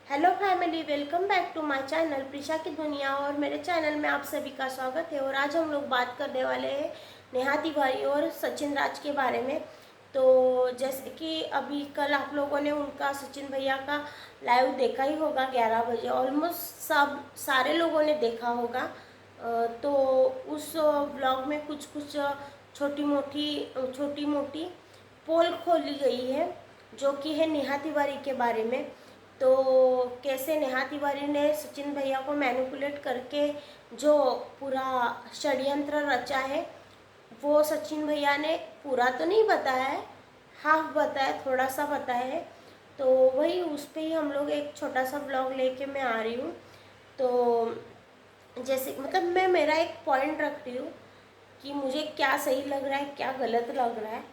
Hello family, welcome back to my channel Prisha की दुनिया। और मेरे चैनल में आप सभी का स्वागत है। और आज हम लोग बात करने वाले हैं नेहा तिवारी और सचिन राज के बारे में। तो जैसे कि अभी कल आप लोगों ने उनका सचिन भैया का लाइव देखा ही होगा 11 बजे। ऑलमोस्ट सब सारे लोगों ने देखा होगा। तो उस व्लॉग में कुछ कुछ छोटी मोटी पोल खोली गई है, जो कि है नेहा तिवारी के बारे में। तो कैसे नेहा तिवारी ने सचिन भैया को मैनिपुलेट करके जो पूरा षड्यंत्र रचा है, वो सचिन भैया ने पूरा तो नहीं बताया है, हाफ बताया, थोड़ा सा बताया है। तो वही उस पर ही हम लोग एक छोटा सा ब्लॉग लेके मैं आ रही हूँ। तो जैसे मतलब मैं मेरा एक पॉइंट रखती हूँ कि मुझे क्या सही लग रहा है, क्या गलत लग रहा है।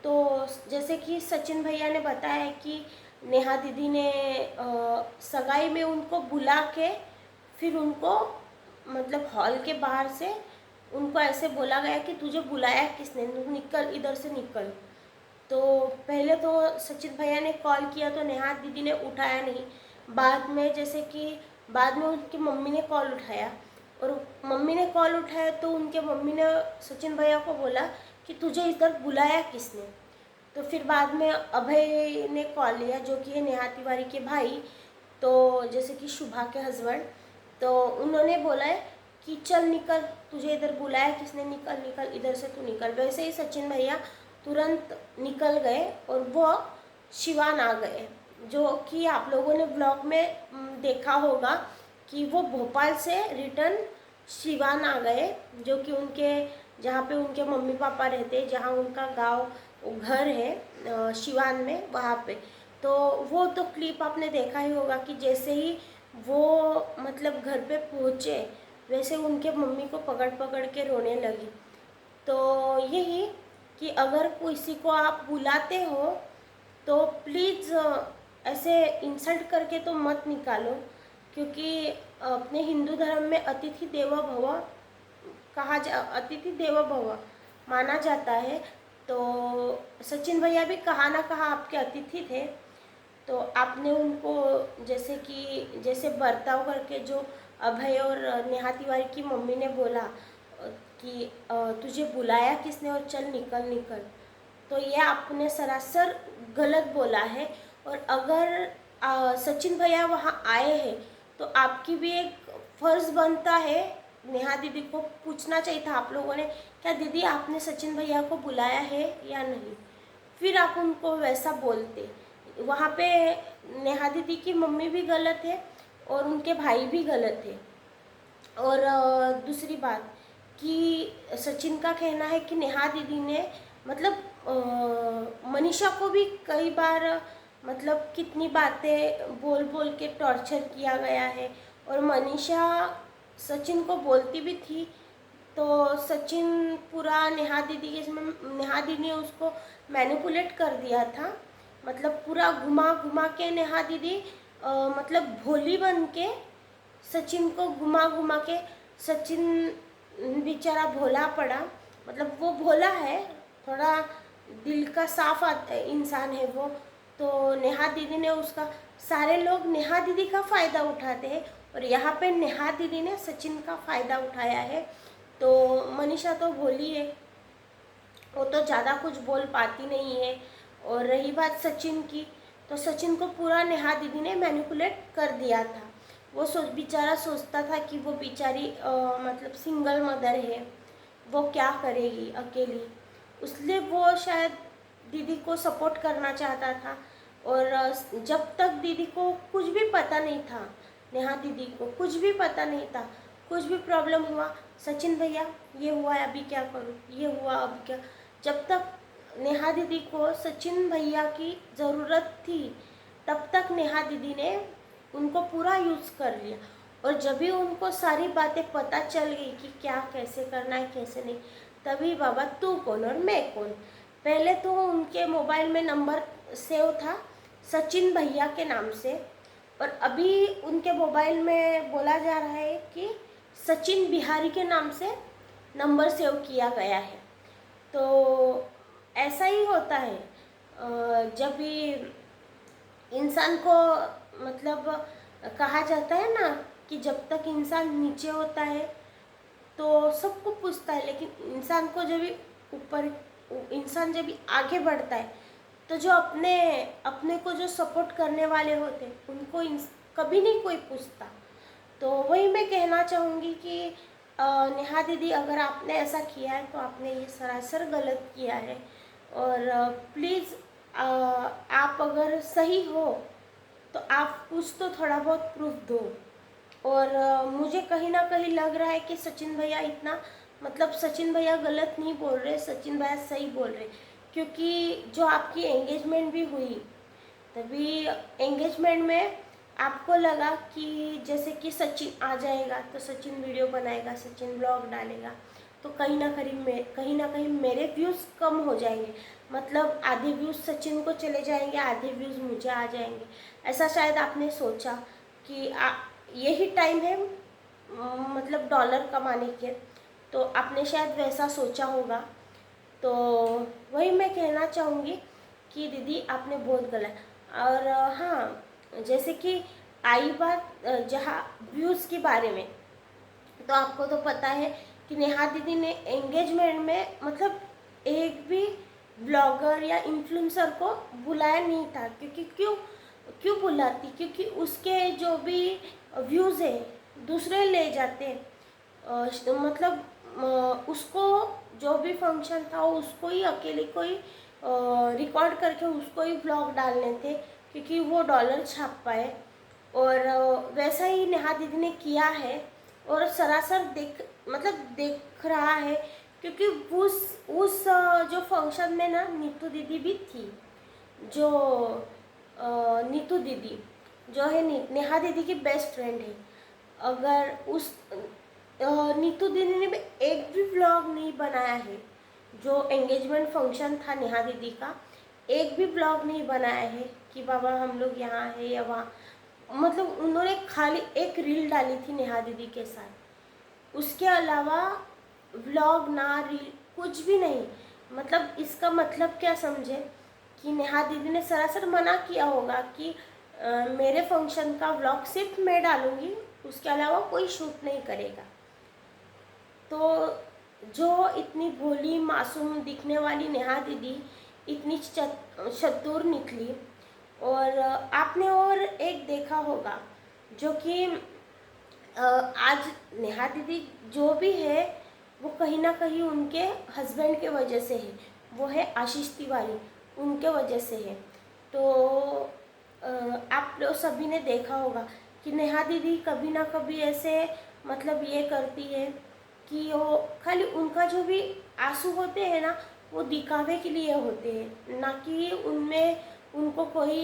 तो जैसे कि सचिन भैया ने बताया है कि नेहा दीदी ने सगाई में उनको बुला के फिर उनको मतलब हॉल के बाहर से उनको ऐसे बोला गया कि तुझे बुलाया किसने, निकल इधर से निकल। तो पहले तो सचिन भैया ने कॉल किया तो नेहा दीदी ने उठाया नहीं। बाद में जैसे कि बाद में उनकी मम्मी ने कॉल उठाया, और मम्मी ने कॉल उठाया तो उनके मम्मी ने सचिन भैया को बोला कि तुझे इधर बुलाया किसने। तो फिर बाद में अभय ने कॉल लिया, जो कि है नेहा तिवारी के भाई, तो जैसे कि शुभा के हस्बैंड। तो उन्होंने बोला है कि चल निकल, तुझे इधर बुलाया किसने, निकल निकल इधर से, तू निकल। वैसे ही सचिन भैया तुरंत निकल गए और वो शिवान आ गए, जो कि आप लोगों ने ब्लॉग में देखा होगा कि वो भोपाल से रिटर्न शिवान आ गए, जो कि उनके जहाँ पे उनके मम्मी पापा रहते, जहाँ उनका गांव घर है शिवान में, वहाँ पे। तो वो तो क्लिप आपने देखा ही होगा कि जैसे ही वो मतलब घर पे पहुँचे, वैसे उनके मम्मी को पकड़ पकड़ के रोने लगी। तो यही कि अगर किसी को आप बुलाते हो तो प्लीज़ ऐसे इंसल्ट करके तो मत निकालो, क्योंकि अपने हिंदू धर्म में अतिथि देवो भव अतिथि देवो भव माना जाता है। तो सचिन भैया भी कहाँ ना कहाँ आपके अतिथि थे। तो आपने उनको जैसे बर्ताव करके, जो अभय और नेहा तिवारी की मम्मी ने बोला कि तुझे बुलाया किसने और चल निकल निकल, तो ये आपने सरासर गलत बोला है। और अगर सचिन भैया वहाँ आए हैं तो आपकी भी एक फ़र्ज़ बनता है, नेहा दीदी को पूछना चाहिए था आप लोगों ने, क्या दीदी आपने सचिन भैया को बुलाया है या नहीं, फिर आप उनको वैसा बोलते। वहाँ पे नेहा दीदी की मम्मी भी गलत है और उनके भाई भी गलत है। और दूसरी बात कि सचिन का कहना है कि नेहा दीदी ने मतलब मनीषा को भी कई बार मतलब कितनी बातें बोल बोल के टॉर्चर किया गया है, और मनीषा सचिन को बोलती भी थी। तो सचिन पूरा नेहा दीदी के इसमें नेहा दीदी ने उसको मैनिपुलेट कर दिया था, मतलब पूरा घुमा घुमा के नेहा दीदी मतलब भोली बन के सचिन को घुमा घुमा के, सचिन बेचारा भोला पड़ा। मतलब वो भोला है, थोड़ा दिल का साफ इंसान है वो। तो नेहा दीदी ने उसका, सारे लोग नेहा दीदी का फ़ायदा उठाते हैं और यहाँ पे नेहा दीदी ने सचिन का फ़ायदा उठाया है। तो मनीषा तो भोली है, वो तो ज़्यादा कुछ बोल पाती नहीं है। और रही बात सचिन की, तो सचिन को पूरा नेहा दीदी ने मैनिपुलेट कर दिया था। वो बेचारा सोचता था कि वो बेचारी मतलब सिंगल मदर है, वो क्या करेगी अकेली, इसलिए वो शायद दीदी को सपोर्ट करना चाहता था। और जब तक दीदी को कुछ भी पता नहीं था, नेहा दीदी को कुछ भी पता नहीं था, कुछ भी प्रॉब्लम हुआ, सचिन भैया ये हुआ है अभी क्या करूँ, ये हुआ अब क्या, जब तक नेहा दीदी को सचिन भैया की ज़रूरत थी तब तक नेहा दीदी ने उनको पूरा यूज़ कर लिया। और जब भी उनको सारी बातें पता चल गई कि क्या कैसे करना है कैसे नहीं, तभी बाबा तू कौन और मैं कौन। पहले तो उनके मोबाइल में नंबर सेव था सचिन भैया के नाम से, और अभी उनके मोबाइल में बोला जा रहा है कि सचिन बिहारी के नाम से नंबर सेव किया गया है। तो ऐसा ही होता है जब भी इंसान को मतलब कहा जाता है ना कि जब तक इंसान नीचे होता है तो सबको पूछता है, लेकिन इंसान को जब भी ऊपर, इंसान जब भी आगे बढ़ता है तो जो अपने अपने को जो सपोर्ट करने वाले होते हैं उनको कभी नहीं कोई पूछता। तो वही मैं कहना चाहूँगी कि नेहा दीदी, अगर आपने ऐसा किया है तो आपने ये सरासर गलत किया है। और प्लीज़ आप अगर सही हो तो आप कुछ तो थोड़ा बहुत प्रूफ दो। और मुझे कहीं ना कहीं लग रहा है कि सचिन भैया इतना, मतलब सचिन भैया गलत नहीं बोल रहे, सचिन भैया सही बोल रहे। क्योंकि जो आपकी एंगेजमेंट भी हुई, तभी एंगेजमेंट में आपको लगा कि जैसे कि सचिन आ जाएगा तो सचिन वीडियो बनाएगा, सचिन ब्लॉग डालेगा, तो कहीं ना कहीं मेरे व्यूज़ कम हो जाएंगे, मतलब आधे व्यूज़ सचिन को चले जाएंगे, आधे व्यूज़ मुझे आ जाएंगे। ऐसा शायद आपने सोचा कि यही टाइम है मतलब डॉलर कमाने के, तो आपने शायद वैसा सोचा होगा। तो वही मैं कहना चाहूँगी कि दीदी आपने बहुत गलत। और हाँ, जैसे कि आई बात जहाँ व्यूज़ के बारे में, तो आपको तो पता है कि नेहा दीदी ने एंगेजमेंट में मतलब एक भी ब्लॉगर या इन्फ्लुएंसर को बुलाया नहीं था। क्योंकि क्यों क्यों बुलाती, क्योंकि उसके जो भी व्यूज़ है दूसरे ले जाते हैं। मतलब उसको जो भी फंक्शन था उसको ही अकेले को ही रिकॉर्ड करके उसको ही ब्लॉग डालने थे, क्योंकि वो डॉलर छाप पाए। और वैसा ही नेहा दीदी ने किया है और सरासर देख रहा है। क्योंकि जो फंक्शन में ना नीतू दीदी भी थी, जो नीतू दीदी जो है नेहा दीदी की बेस्ट फ्रेंड है। अगर उस नीतू दीदी ने भी एक भी व्लॉग नहीं बनाया है, जो एंगेजमेंट फंक्शन था नेहा दीदी का, एक भी ब्लॉग नहीं बनाया है कि बाबा हम लोग यहाँ है या वहाँ। मतलब उन्होंने खाली एक रील डाली थी नेहा दीदी के साथ, उसके अलावा व्लॉग ना रील कुछ भी नहीं। मतलब इसका मतलब क्या समझे कि नेहा दीदी ने सरासर मना किया होगा कि मेरे फंक्शन का व्लॉग सिर्फ मैं डालूँगी, उसके अलावा कोई शूट नहीं करेगा। तो जो इतनी भोली मासूम दिखने वाली नेहा दीदी इतनी चतुर निकली। और आपने और एक देखा होगा जो कि आज नेहा दीदी जो भी है वो कहीं ना कहीं उनके हस्बैंड के वजह से है, वो है आशीष तिवारी, उनके वजह से है। तो आप लोग सभी ने देखा होगा कि नेहा दीदी कभी ना कभी ऐसे मतलब ये करती है कि वो खाली उनका जो भी आंसू होते हैं ना वो दिखावे के लिए होते हैं, ना कि उनमें उनको कोई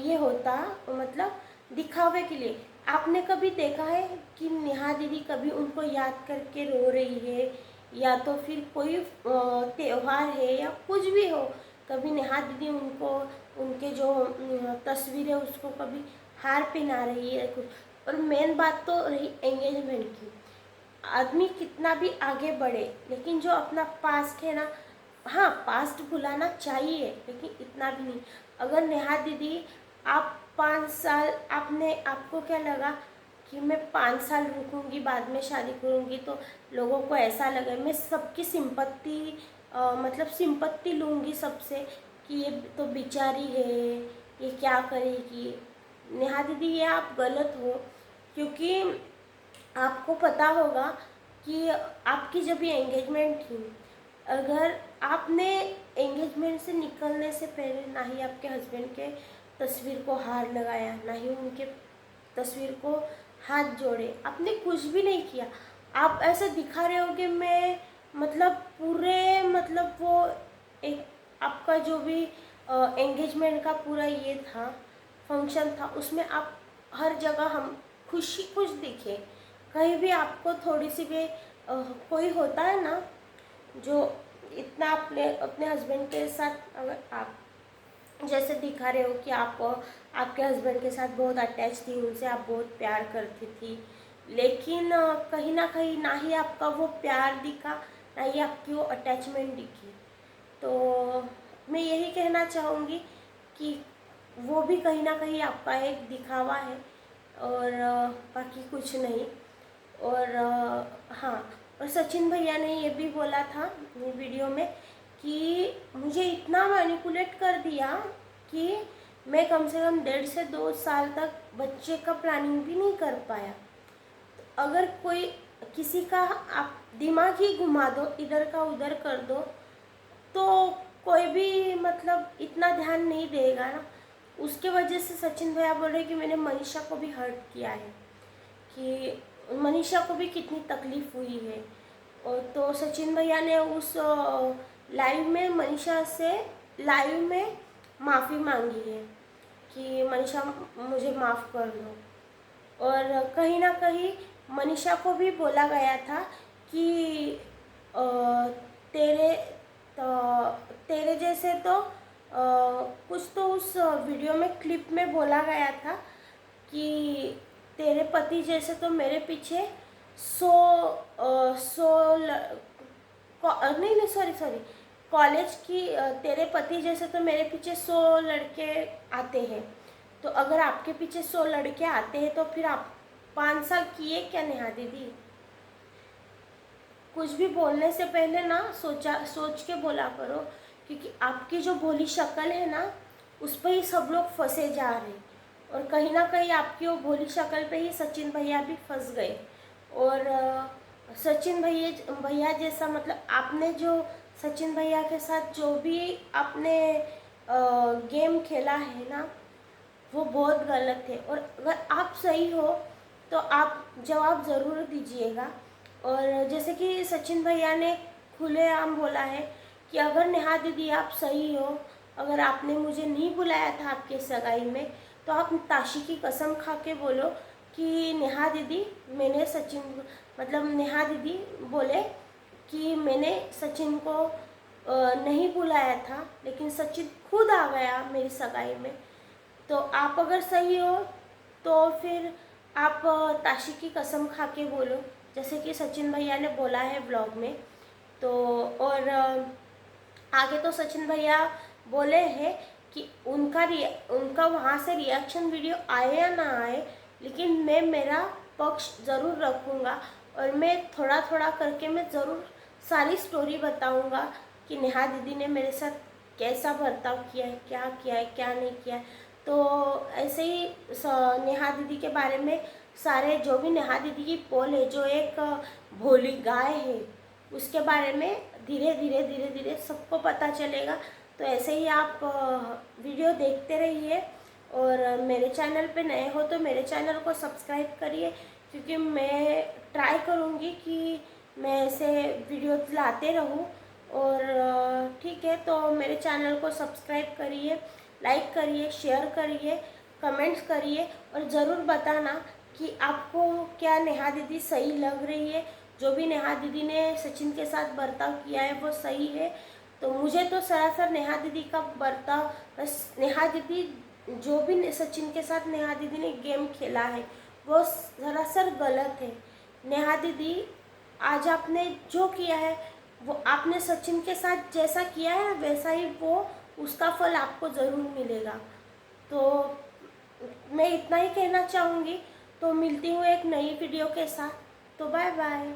ये होता, मतलब दिखावे के लिए। आपने कभी देखा है कि नेहा दीदी कभी उनको याद करके रो रही है, या तो फिर कोई त्योहार है या कुछ भी हो, कभी नेहा दीदी उनको उनके जो तस्वीर है उसको कभी हार पहना रही है कुछ। और मेन बात तो रही एंगेजमेंट की, आदमी कितना भी आगे बढ़े लेकिन जो अपना पास्ट है ना, हाँ पास्ट भुलाना चाहिए लेकिन इतना भी नहीं। अगर नेहा दीदी आप 5 साल, आपको क्या लगा कि मैं 5 साल रुकूंगी बाद में शादी करूंगी तो लोगों को ऐसा लगे मैं सबकी सिंपत्ति मतलब सिंपत्ति लूँगी सबसे कि ये तो बेचारी है, ये क्या करेगी। नेहा दीदी ये आप गलत हो। क्योंकि आपको पता होगा कि आपकी जब ये एंगेजमेंट थी, अगर आपने एंगेजमेंट से निकलने से पहले ना ही आपके हस्बैंड के तस्वीर को हार लगाया, ना ही उनके तस्वीर को हाथ जोड़े, आपने कुछ भी नहीं किया। आप ऐसे दिखा रहे हो कि मैं मतलब पूरे मतलब वो एक आपका जो भी एंगेजमेंट का पूरा ये था फंक्शन था, उसमें आप हर जगह हम खुश दिखे। कहीं भी आपको थोड़ी सी भी कोई होता है ना जो इतना अपने अपने हस्बैंड के साथ, अगर आप जैसे दिखा रहे हो कि आप आपके हस्बैंड के साथ बहुत अटैच थी, उनसे आप बहुत प्यार करती थी, लेकिन कहीं ना कहीं ना ही आपका वो प्यार दिखा, ना ही आपकी वो अटैचमेंट दिखी। तो मैं यही कहना चाहूँगी कि वो भी कहीं ना कहीं आपका एक दिखावा है, और बाकी कुछ नहीं। और हाँ, और सचिन भैया ने ये भी बोला था वीडियो में कि मुझे इतना मैनिपुलेट कर दिया कि मैं कम से कम 1.5 से 2 साल तक बच्चे का प्लानिंग भी नहीं कर पाया। तो अगर कोई किसी का आप दिमाग ही घुमा दो, इधर का उधर कर दो, तो कोई भी मतलब इतना ध्यान नहीं देगा ना। उसके वजह से सचिन भैया बोल रहे कि मैंने मनीषा को भी हर्ट किया है, कि मनीषा को भी कितनी तकलीफ़ हुई है। और तो सचिन भैया ने उस लाइव में मनीषा से लाइव में माफ़ी मांगी है कि मनीषा मुझे माफ़ कर दो। और कहीं ना कहीं मनीषा को भी बोला गया था कि तेरे तेरे जैसे तो कुछ तो उस वीडियो में क्लिप में बोला गया था कि तेरे पति जैसे तो मेरे पीछे 100 नहीं सॉरी कॉलेज की तेरे पति जैसे तो मेरे पीछे 100 लड़के आते हैं। तो अगर आपके पीछे 100 लड़के आते हैं तो फिर आप 5 साल किए क्या नेहा दीदी? कुछ भी बोलने से पहले ना सोच के बोला करो, क्योंकि आपकी जो भोली शक्ल है ना, उस पर ही सब लोग फंसे जा रहे हैं। और कहीं ना कहीं आपकी वो भोली शक्ल पे ही सचिन भैया भी फंस गए। और सचिन भैया जैसा मतलब आपने जो सचिन भैया के साथ जो भी आपने गेम खेला है ना, वो बहुत गलत है। और अगर आप सही हो तो आप जवाब ज़रूर दीजिएगा। और जैसे कि सचिन भैया ने खुलेआम बोला है कि अगर नेहा दीदी आप सही हो, अगर आपने मुझे नहीं बुलाया था आपके सगाई में, तो आप ताशी की कसम खा के बोलो कि नेहा दीदी मैंने सचिन मतलब नेहा दीदी बोले कि मैंने सचिन को नहीं बुलाया था, लेकिन सचिन खुद आ गया मेरी सगाई में। तो आप अगर सही हो तो फिर आप ताशी की कसम खा के बोलो, जैसे कि सचिन भैया ने बोला है ब्लॉग में। तो और आगे तो सचिन भैया बोले हैं कि उनका वहाँ से रिएक्शन वीडियो आए या ना आए, लेकिन मैं मेरा पक्ष ज़रूर रखूँगा। और मैं थोड़ा थोड़ा करके मैं ज़रूर सारी स्टोरी बताऊँगा कि नेहा दीदी ने मेरे साथ कैसा बर्ताव किया है, क्या नहीं किया है। तो ऐसे ही नेहा दीदी के बारे में सारे जो भी नेहा दीदी की पोल है, जो एक भोली गाय है, उसके बारे में धीरे धीरे सबको पता चलेगा। तो ऐसे ही आप वीडियो देखते रहिए। और मेरे चैनल पे नए हो तो मेरे चैनल को सब्सक्राइब करिए, क्योंकि मैं ट्राई करूँगी कि मैं ऐसे वीडियो लाते रहूँ। और ठीक है, तो मेरे चैनल को सब्सक्राइब करिए, लाइक करिए, शेयर करिए, कमेंट्स करिए, और ज़रूर बताना कि आपको क्या नेहा दीदी सही लग रही है। जो भी नेहा दीदी ने सचिन के साथ बर्ताव किया है वो सही है। तो मुझे तो सरासर नेहा दीदी का बर्ताव, बस नेहा दीदी जो भी सचिन के साथ नेहा दीदी ने गेम खेला है वो सरासर गलत है। नेहा दीदी आज आपने जो किया है वो आपने सचिन के साथ जैसा किया है वैसा ही वो उसका फल आपको ज़रूर मिलेगा। तो मैं इतना ही कहना चाहूँगी। तो मिलती हूँ एक नई वीडियो के साथ। तो बाय बाय।